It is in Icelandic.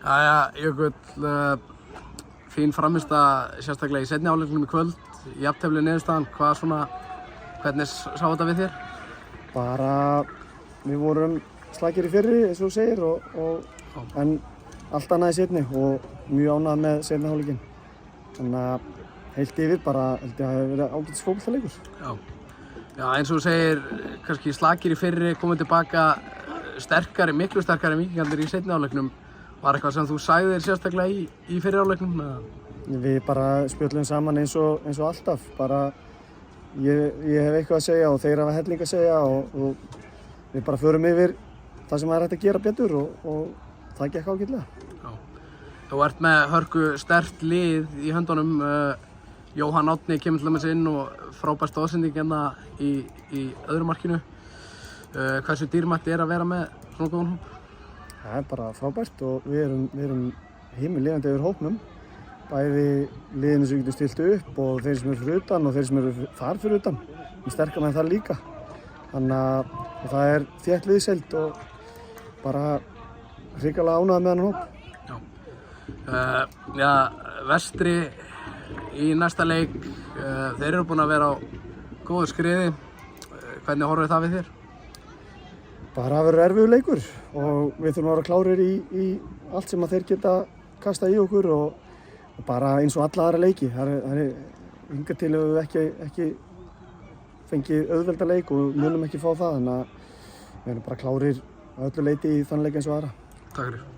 Jæja, Jökull, fín frammistaða sérstaklega í seinni hálfleiknum í kvöld, jafntefli niðurstaðan, hvernig sá þetta við þér? Bara, við vorum slakir í fyrri, eins og þú segir, en allt annað í seinni og mjög ánægð með seinni hálfleikinn. Þannig að heilt yfir bara held ég að það hefur verið ágætis fótboltaleikur. Já, eins og þú segir, kannski slakir í fyrri, komið tilbaka sterkari, miklu sterkari Víkingarnir í seinni hálfleiknum. Var eitthvað sem þú sagðir sérstaklega í fyrri hálfleiknum? Við bara spjöllum saman eins og alltaf. Bara, ég hef eitthvað að segja og þeir hafa helling að segja og við bara förum yfir það sem er hægt að gera betur og það gekk ágætlega. Já. Þú ert með hörku sterkt lið í höndunum. Jóhann Árni kemur til dæmis inn og frábær stoðsending hérna í öðru markinu. Hversu dýrmætt er að vera með svona góðan hóp? Það er bara frábært og við erum himinlifandi yfir hópnum. Bæði liðinu sem getur stilt upp og þeir sem eru fyrir utan og þeir sem eru þar fyrir utan. Við sterkar með það líka. Þannig að það er þétt liðsheild og bara hrikalega ánægður með þennan hóp. Já, Vestri í næsta leik, þeir eru búin að vera á góðu skriði. Hvernig horfir það við þér? Bara að vera erfiður leikur og við þurfum að vera klárir í allt sem að þeir geta kastað í okkur og bara eins og alla aðra leiki. Hingað til hefur við ekki fengið auðvelda leik og munum ekki fá það, þannig að við erum bara klárir að öllu leyti í þann leik eins og aðra. Takk fyrir.